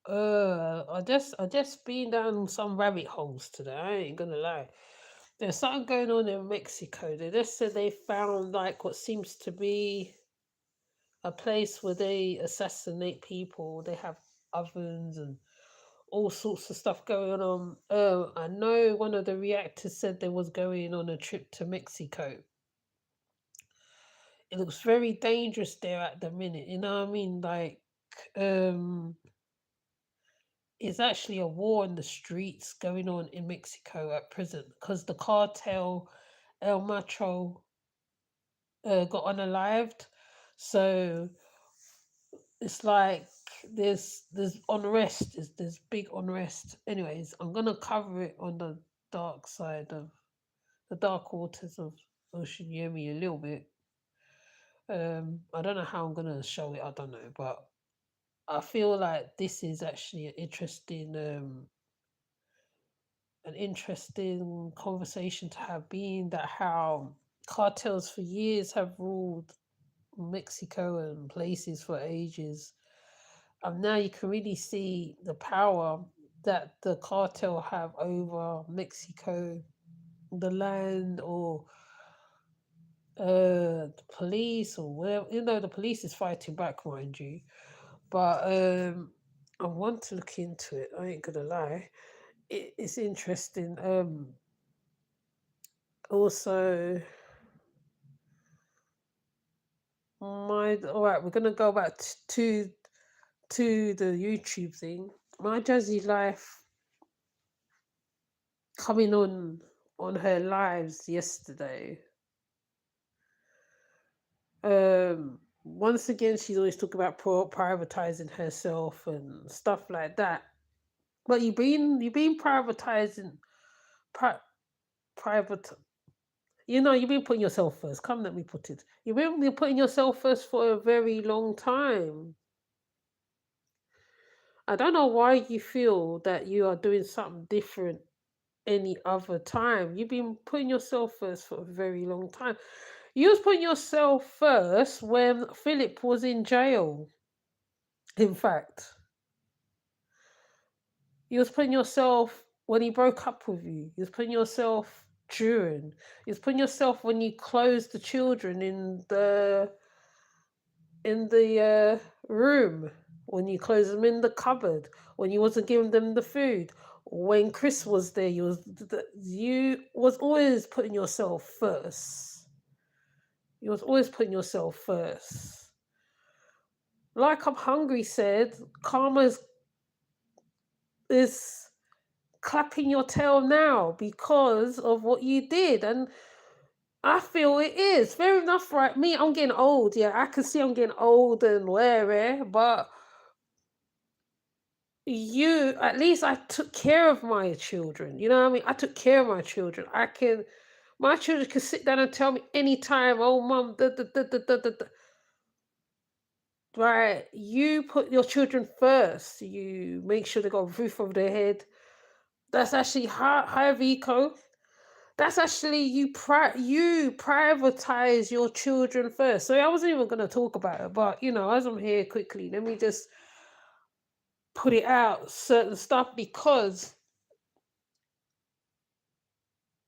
I just been down some rabbit holes today. I ain't gonna lie. There's something going on in Mexico. They just said they found like what seems to be a place where they assassinate people. They have ovens and all sorts of stuff going on. I know one of the reactors said they was going on a trip to Mexico. It looks very dangerous there at the minute. You know what I mean? Like, um, it's actually a war in the streets going on in Mexico at present because the cartel El Macho got unalived. So it's like there's unrest. There's big unrest. Anyways, I'm gonna cover it on the dark side of the dark waters of Osunyemi a little bit. I don't know how I'm gonna show it. I don't know, but I feel like this is actually an interesting conversation to have. Being that how cartels for years have ruled Mexico and places for ages. Now you can really see the power that the cartel have over Mexico, the land, or the police, or whatever. You know, the police is fighting back, mind you. But I want to look into it. I ain't gonna lie. It's interesting. Also, my all right. We're gonna go back to the YouTube thing. My Jazzy Life coming on her lives yesterday. Once again, she's always talking about privatizing herself and stuff like that. But you've been privatizing pri- private. You've been putting yourself first. Come, let me put it. You've been putting yourself first for a very long time. I don't know why you feel that you are doing something different any other time. You've been putting yourself first for a very long time. You was putting yourself first when Philip was in jail. In fact, you was putting yourself when he broke up with you. You was putting yourself during. You was putting yourself when you closed the children in the room, when you closed them in the cupboard, when you wasn't giving them the food, when Chris was there, you was always putting yourself first. You was always putting yourself first. Like I'm hungry said, karma is clapping your tail now because of what you did, and I feel it is fair enough. Right, me, I'm getting old. Yeah, I can see I'm getting old and weary, but you, at least I took care of my children. You know what I mean? I took care of my children. My children can sit down and tell me anytime, oh, mum, da, da, da, da, da, da, da. Right? You put your children first. You make sure they got a roof over their head. That's actually high Vico. That's actually you privatize your children first. So I wasn't even going to talk about it, but as I'm here quickly, let me just put it out certain stuff because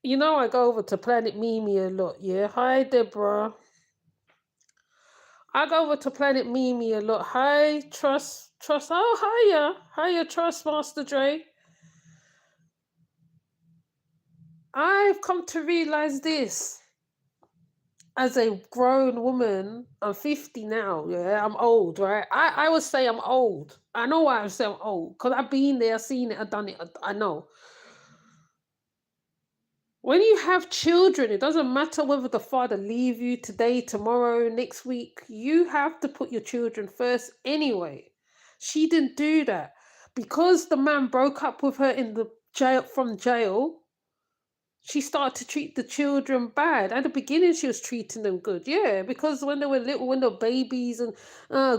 I go over to Planet Mimi a lot. Yeah, hi Deborah. I go over to Planet Mimi a lot. Hi Trust. Oh, hiya Trust Master Dre. I've come to realize this as a grown woman. I'm 50 now. Yeah, I'm old, right? I would say I'm old. I know why I would say I'm old because I've been there, seen it, I've done it. I know. When you have children, it doesn't matter whether the father leave you today, tomorrow, next week. You have to put your children first anyway. She didn't do that because the man broke up with her in the jail from jail. She started to treat the children bad. At the beginning, she was treating them good, yeah, because when they were little, when they were babies and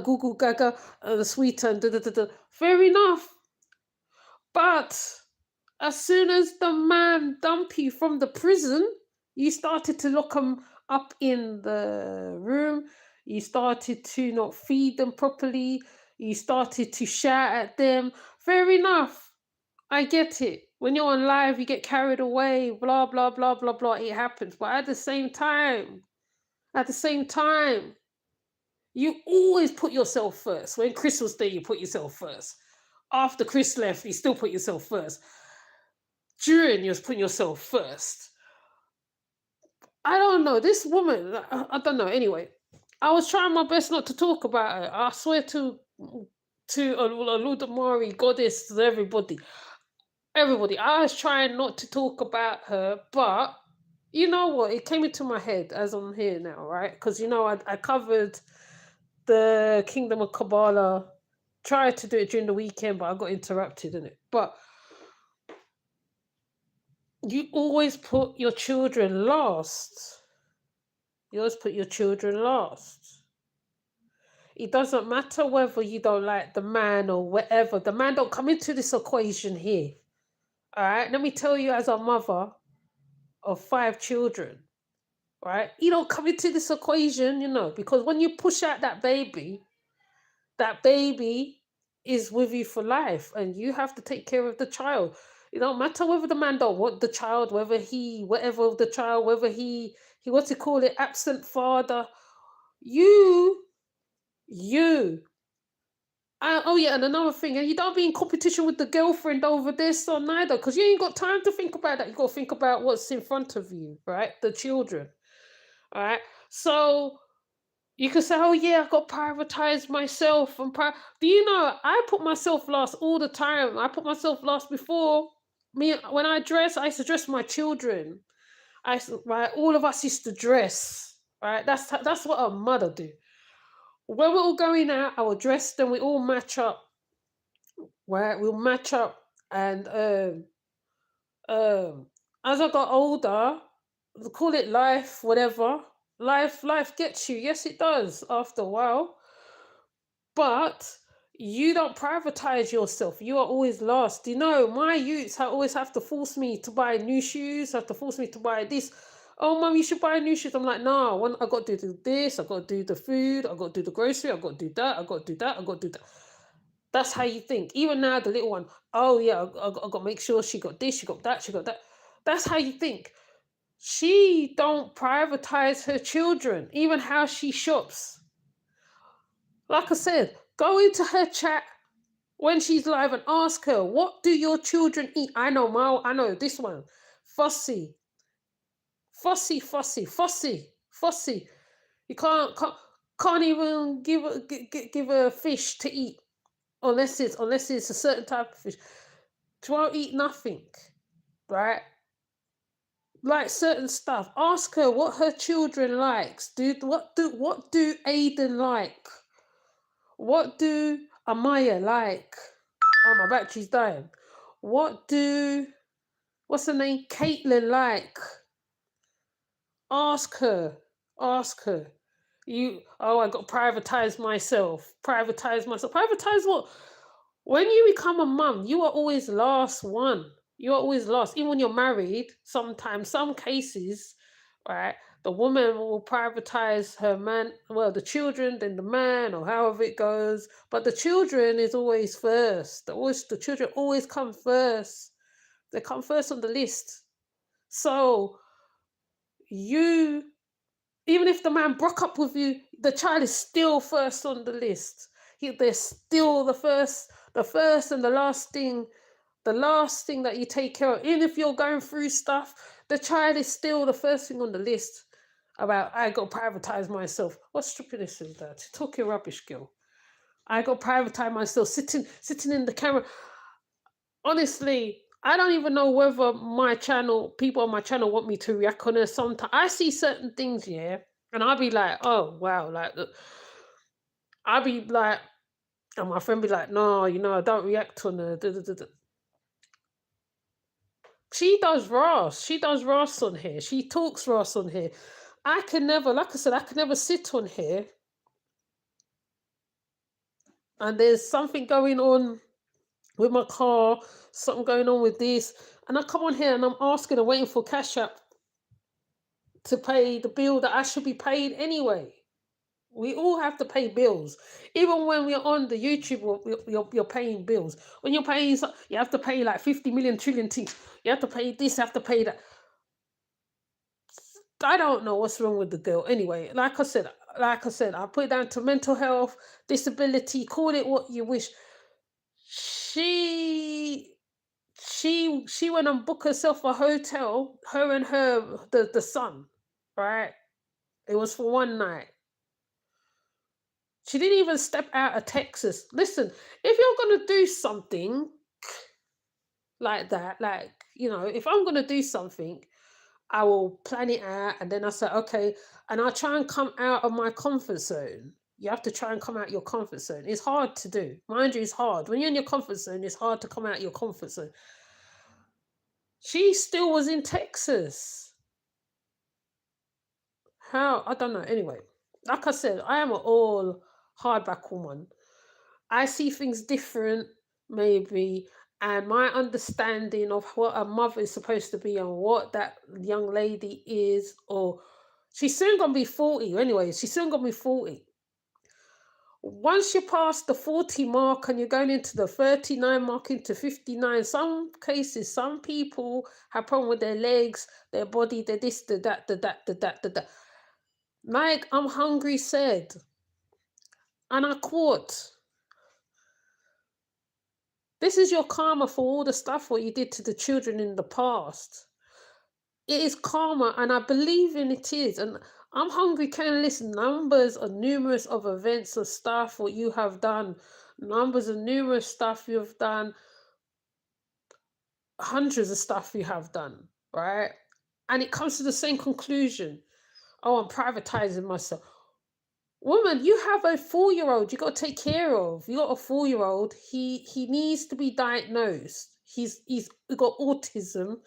goo goo gaga, the sweet and da da da da. Fair enough, but as soon as the man dumped you from the prison, you started to lock them up in the room. You started to not feed them properly. You started to shout at them. Fair enough. I get it. When you're on live, you get carried away, blah, blah, blah, blah, blah. It happens. But at the same time, you always put yourself first. When Chris was there, you put yourself first. After Chris left, you still put yourself first. During, you're putting yourself first. I don't know. This woman, I don't know. Anyway, I was trying my best not to talk about her. I swear to Oludamari, goddess, to everybody. Everybody. I was trying not to talk about her, but you know what? It came into my head as I'm here now, right? Because I covered the Kingdom of Kabbalah. Tried to do it during the weekend, but I got interrupted in it. But you always put your children last. You always put your children last. It doesn't matter whether you don't like the man or whatever. The man don't come into this equation here. All right. Let me tell you, as a mother of 5 children, right? You don't come into this equation, because when you push out that baby is with you for life, and you have to take care of the child. It don't matter whether the man don't want the child, whether he what's he call it, absent father. You. Oh yeah, and another thing, and you don't be in competition with the girlfriend over this or neither, because you ain't got time to think about that. You got to think about what's in front of you, right? The children, all right. So you can say, "Oh yeah, I've got to prioritize myself." Do you know I put myself last all the time? I put myself last before me when I dress. I used to dress my children. Right, all of us used to dress. Right, that's what a mother do. When we're all going out, I will dress them. We all match up. Right, we'll match up, and as I got older, call it life, whatever. Life gets you. Yes, it does. After a while, but you don't privatize yourself. You are always last. My youths always have to force me to buy new shoes. Have to force me to buy this. Oh, mum, you should buy new shoes. I'm like, no. I got to do this. I got to do the food. I got to do the grocery. I got to do that. I got to do that. I got to do that. That's how you think. Even now, the little one, oh yeah, I got to make sure she got this, she got that, she got that. That's how you think. She don't privatize her children, even how she shops. Like I said, go into her chat when she's live and ask her, what do your children eat? I know this one. Fussy. You can't even give her a fish to eat. Unless it's a certain type of fish. She won't eat nothing, right? Like certain stuff. Ask her what her children likes. What do Aiden like? What do Amaya like? Oh, my battery's dying. What's her name? Caitlin like? Ask her. I got to privatize myself. Privatize what? When you become a mum, you are always last one. You are always lost. Even when you're married, sometimes, some cases, right, the woman will privatize her man, well, the children, then the man, or however it goes. But the children is always first. The children always come first. They come first on the list. So you, even if the man broke up with you, the child is still first on the list. They're still the first and the last thing that you take care of. Even if you're going through stuff, the child is still the first thing on the list. About, I got to privatize myself. What stupidness is that? Talking rubbish, girl. I got to privatize myself. Sitting in the camera. Honestly, I don't even know whether people on my channel want me to react on it. Sometimes I see certain things, yeah, and I'll be like, oh wow, like I'll be like, and my friend be like, no, I don't react on her. She does Ross. She does Ross on here. She talks Ross on here. I can never, like I said, I can never sit on here and there's something going on with my car, something going on with this, and I come on here and I'm asking and waiting for Cash App to pay the bill that I should be paid anyway. We all have to pay bills. Even when we're on the YouTube, you're paying bills. When you're paying, you have to pay like 50 million trillion things. You have to pay this, you have to pay that. I don't know what's wrong with the girl. Anyway, like I said, I put it down to mental health, disability, call it what you wish. She she went and booked herself a hotel, her and the son, right? It was for one night. She didn't even step out of Texas. Listen, if you're gonna do something like that, like, if I'm gonna do something, I will plan it out and then I say, okay, and I'll try and come out of my comfort zone. You have to try and come out your comfort zone. It's hard to do. Mind you, it's hard. When you're in your comfort zone, it's hard to come out your comfort zone. She still was in Texas. How? I don't know. Anyway, like I said, I am an all hardback woman. I see things different, maybe, and my understanding of what a mother is supposed to be and what that young lady is, or she's soon gonna be 40 anyway, she's soon gonna be 40. Once you pass the 40 mark and you're going into the 39 mark into 59, some cases, some people have problem with their legs, their body, their this, the that, the that, the that, the that. Like I'm Hungry said, and I quote, this is your karma for all the stuff what you did to the children in the past. It is karma, and I believe in it is. And I'm hungry can list numbers or numerous of events or stuff what you have done, numbers of numerous stuff you've done, hundreds of stuff you have done, right? And it comes to the same conclusion. Oh, I'm privatizing myself. Woman, you have a 4-year-old you got to take care of. You got a 4-year-old. He needs to be diagnosed. He's got autism.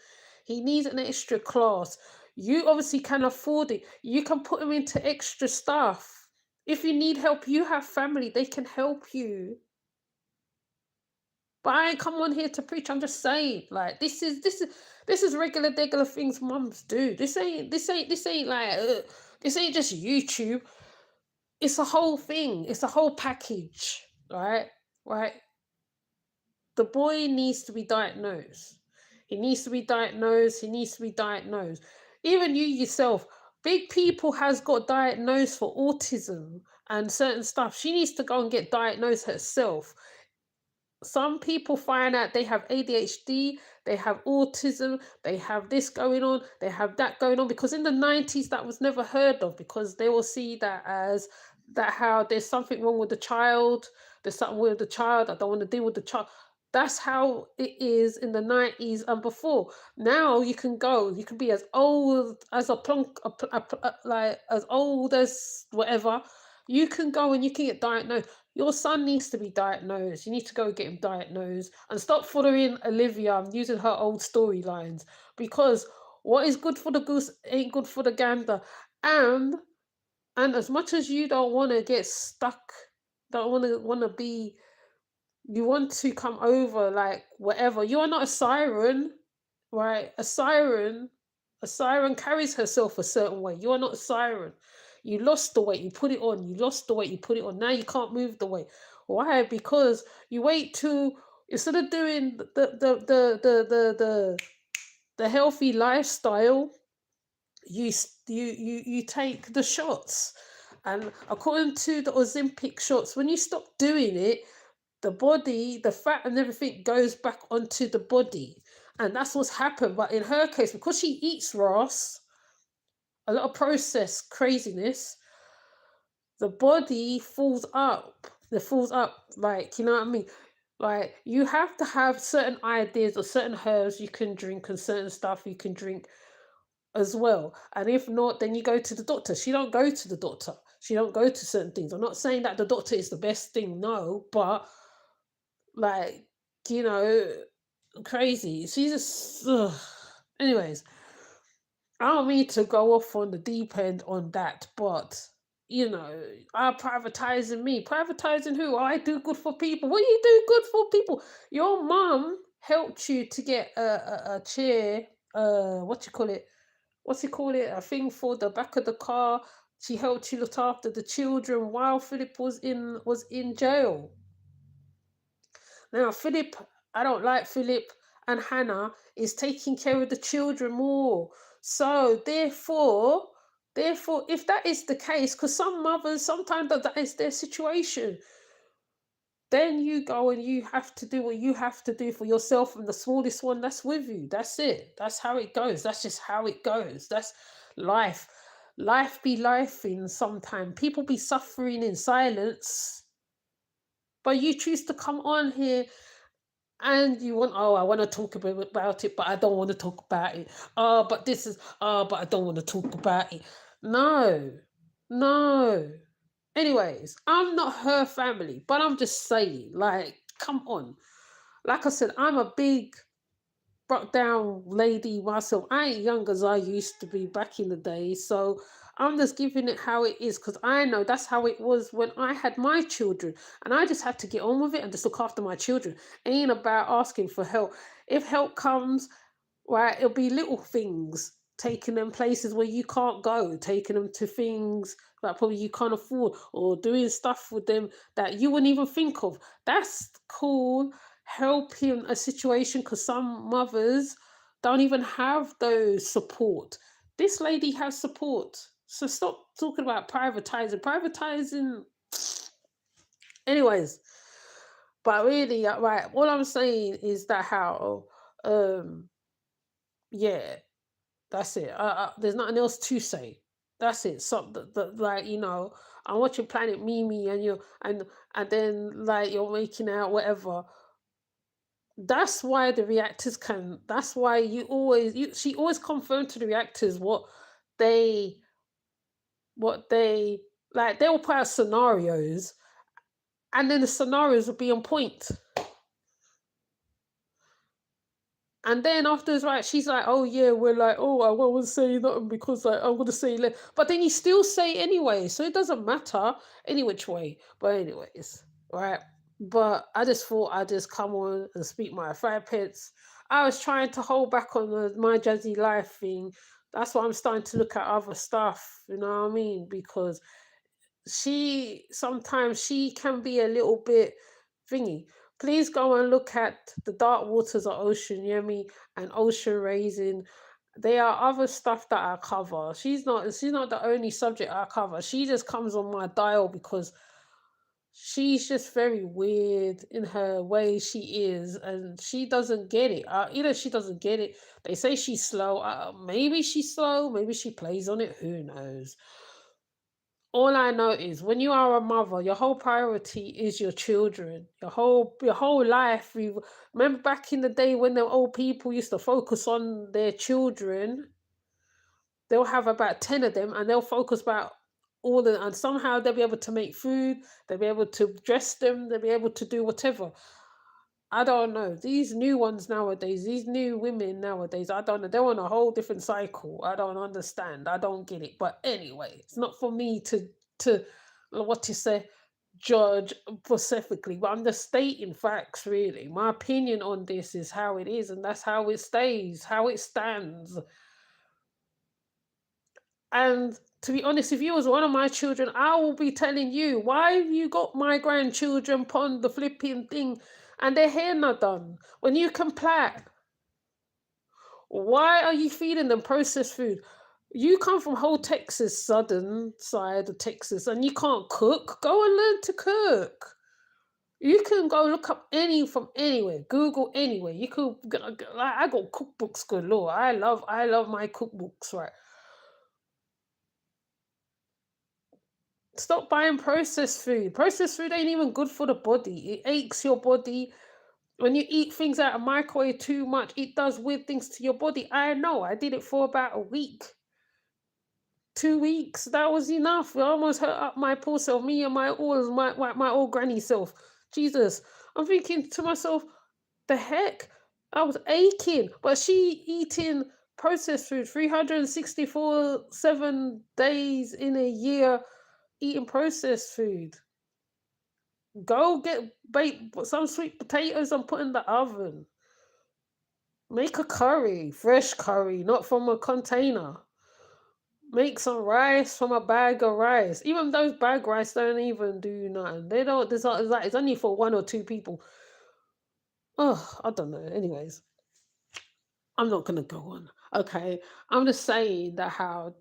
He needs an extra class. You obviously can afford it. You can put him into extra stuff. If you need help, you have family. They can help you. But I ain't come on here to preach. I'm just saying, like this is regular things mums do. This ain't like this ain't just YouTube. It's a whole thing. It's a whole package, right? Right. The boy needs to be diagnosed. He needs to be diagnosed. He needs to be diagnosed. Even you yourself, big people has got diagnosed for autism and certain stuff. She needs to go and get diagnosed herself. Some people find out they have ADHD, they have autism, they have this going on, they have that going on, because in the 90s that was never heard of, because they will see that as that how there's something wrong with the child, there's something with the child, I don't want to deal with the child. That's how it is in the 90s and before. Now you can be as old as a plunk, like as old as whatever. You can go and you can get diagnosed. Your son needs to be diagnosed. You need to go get him diagnosed and stop following Olivia and using her old storylines, because what is good for the goose ain't good for the gander. And and as much as you don't want to get stuck, don't want to be, you want to come over like whatever. You are not a siren, right? A siren carries herself a certain way. You are not a siren. You lost the weight, you put it on. You lost the weight, you put it on. Now you can't move the weight. Why? Because you wait to, instead of doing the healthy lifestyle, you take the shots. And according to the Ozempic shots, when you stop doing it, the body, the fat and everything goes back onto the body. And that's what's happened. But in her case, because she eats Ross, a lot of processed craziness, the body falls up. It falls up, like, you know what I mean? Like, you have to have certain ideas or certain herbs you can drink and certain stuff you can drink as well. And if not, then you go to the doctor. She don't go to the doctor. She don't go to certain things. I'm not saying that the doctor is the best thing, no, but like, you know, crazy. She's just anyways, I don't mean to go off on the deep end on that, but are privatizing me. Privatizing who? I do good for people. What you do good for people? Your mum helped you to get a chair, what you call it? What's it call it? A thing for the back of the car. She helped you look after the children while Philip was in jail. Now Philip, I don't like Philip, and Hannah is taking care of the children more. So therefore, if that is the case, because some mothers sometimes that is their situation, then you go and you have to do what you have to do for yourself and the smallest one that's with you. That's it. That's how it goes. That's just how it goes. That's life. Life be life in sometime. People be suffering in silence, but you choose to come on here and you want, oh, I want to talk about it, but I don't want to talk about it. Oh, but this is, oh, but I don't want to talk about it. No, no. Anyways, I'm not her family, but I'm just saying, like, come on. Like I said, I'm a big broke down lady myself. I ain't young as I used to be back in the day, so I'm just giving it how it is because I know that's how it was when I had my children, and I just had to get on with it and just look after my children. Ain't about asking for help. If help comes, right, it'll be little things, taking them places where you can't go, taking them to things that probably you can't afford, or doing stuff with them that you wouldn't even think of. That's cool, helping a situation, because some mothers don't even have those support. This lady has support. So stop talking about privatizing. Privatizing, anyways. But really, right, all I'm saying is that how, yeah, that's it. There's nothing else to say. That's it. So, like, I'm watching Planet Mimi, and and then like you're making out whatever. That's why the reactors can. That's why she always confirmed to the reactors they what they like. They'll put out scenarios, and then the scenarios will be on point. And then afterwards, right, she's like, oh yeah, we're like, oh, I won't say nothing because like, I'm going to say less. But then you still say anyway, so it doesn't matter any which way. But anyways, right. But I just thought I'd just come on and speak my five pence. I was trying to hold back on my jazzy life thing. That's why I'm starting to look at other stuff, you know what I mean? Because she can be a little bit thingy. Please go and look at the dark waters of Osunyemi and Ocean Raising. There are other stuff that I cover. She's not the only subject I cover. She just comes on my dial because she's just very weird in her way she is, and she doesn't get it. Either she doesn't get it. They say she's slow. Maybe she's slow. Maybe she plays on it. Who knows? All I know is when you are a mother, your whole priority is your children. Your whole life. Remember back in the day when the old people used to focus on their children. They'll have about 10 of them, and they'll focus about all of them, and somehow they'll be able to make food, they'll be able to dress them, they'll be able to do whatever. I don't know. These new ones nowadays, these new women nowadays, I don't know. They're on a whole different cycle. I don't understand. I don't get it. But anyway, it's not for me to what to say, judge specifically. But I'm just stating facts, really. My opinion on this is how it is, and that's how it stays, how it stands. And to be honest, if you was one of my children, I will be telling you, why have you got my grandchildren upon the flipping thing and their hair not done? When you can plait, why are you feeding them processed food? You come from whole Texas, southern side of Texas, and you can't cook. Go and learn to cook. You can go look up any from anywhere, Google anywhere. You could, like, I got cookbooks galore. I love my cookbooks, right? Stop buying processed food. Processed food ain't even good for the body. It aches your body. When you eat things out of microwave too much, it does weird things to your body. I know. I did it for about a week, 2 weeks. That was enough. It almost hurt up my poor self. Me and my old granny self. Jesus. I'm thinking to myself, the heck? I was aching. But she eating processed food 364 7 days in a year, eating processed food. Go get bake some sweet potatoes and put in the oven. Make a curry, fresh curry, not from a container. Make some rice from a bag of rice. Even those bag rice don't even do nothing. They don't. It's like it's only for one or two people. Oh, I don't know. Anyways, I'm not gonna go on. Okay, I'm just saying that how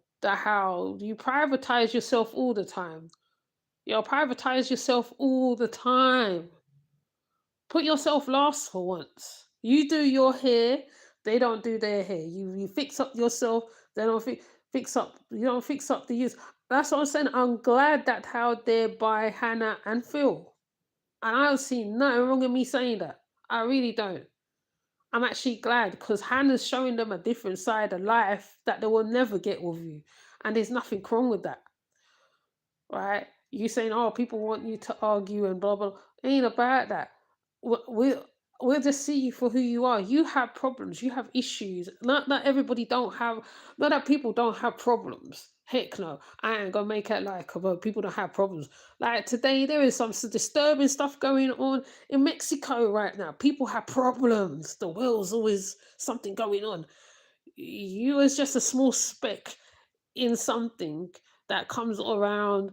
you privatize yourself all the time. You privatize yourself all the time. Put yourself last for once. You do your hair, they don't do their hair. You fix up yourself, they don't fix up. You don't fix up the use. That's what I'm saying. I'm glad that how they're by Hannah and Phil, and I don't see nothing wrong with me saying that. I really don't. I'm actually glad because Hannah's showing them a different side of life that they will never get with you, and there's nothing wrong with that, right? You saying, "Oh, people want you to argue and blah blah." Ain't about that. We'll we'll just see you for who you are. You have problems. You have issues. Not everybody don't have. Not that people don't have problems. Heck no. I ain't gonna make it like about people don't have problems. Like today, there is some disturbing stuff going on in Mexico right now. People have problems. The world's always something going on. You is just a small speck in something that comes around,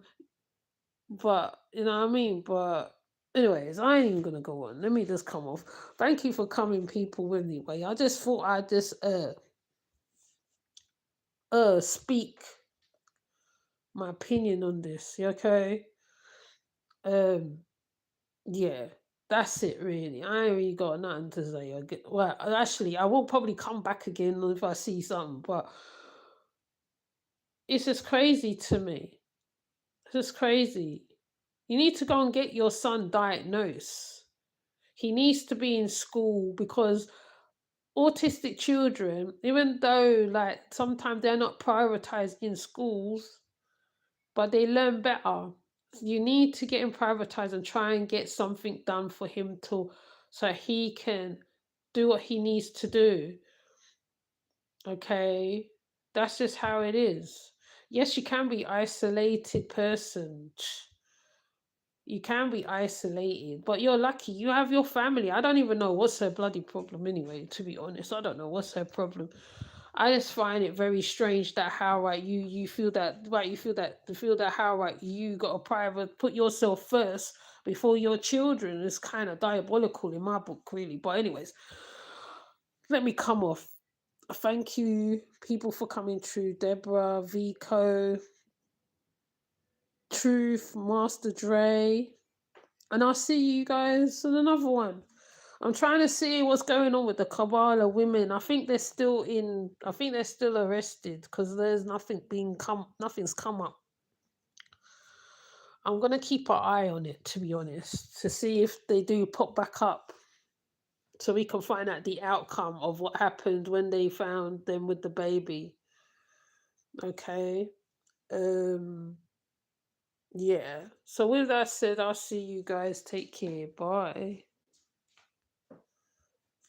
but you know what I mean? But anyways, I ain't even gonna go on. Let me just come off. Thank you for coming, people, anyway. I just thought I'd just speak my opinion on this, okay? Um yeah. That's it really. I ain't really got nothing to say. Well, actually I will probably come back again if I see something, but it's just crazy to me. It's just crazy. You need to go and get your son diagnosed. He needs to be in school because autistic children, even though like sometimes they're not prioritized in schools, but they learn better. You need to get him prioritized and try and get something done for him to so he can do what he needs to do. Okay. That's just how it is. Yes, you can be isolated person. You can be isolated, but you're lucky. You have your family. I don't even know what's her bloody problem anyway, to be honest. I don't know what's her problem. I just find it very strange that how right you feel that how right you got a private put yourself first before your children is kind of diabolical in my book, really. But anyways, let me come off. Thank you, people, for coming through. Deborah, Vico, Truth, Master Dre. And I'll see you guys in another one. I'm trying to see what's going on with the Kabbalah women. I think they're still in. I think they're still arrested because there's nothing's come up. I'm gonna keep an eye on it, to be honest, to see if they do pop back up, so we can find out the outcome of what happened when they found them with the baby. Okay. Um. Yeah. So with that said, I'll see you guys. Take care. Bye.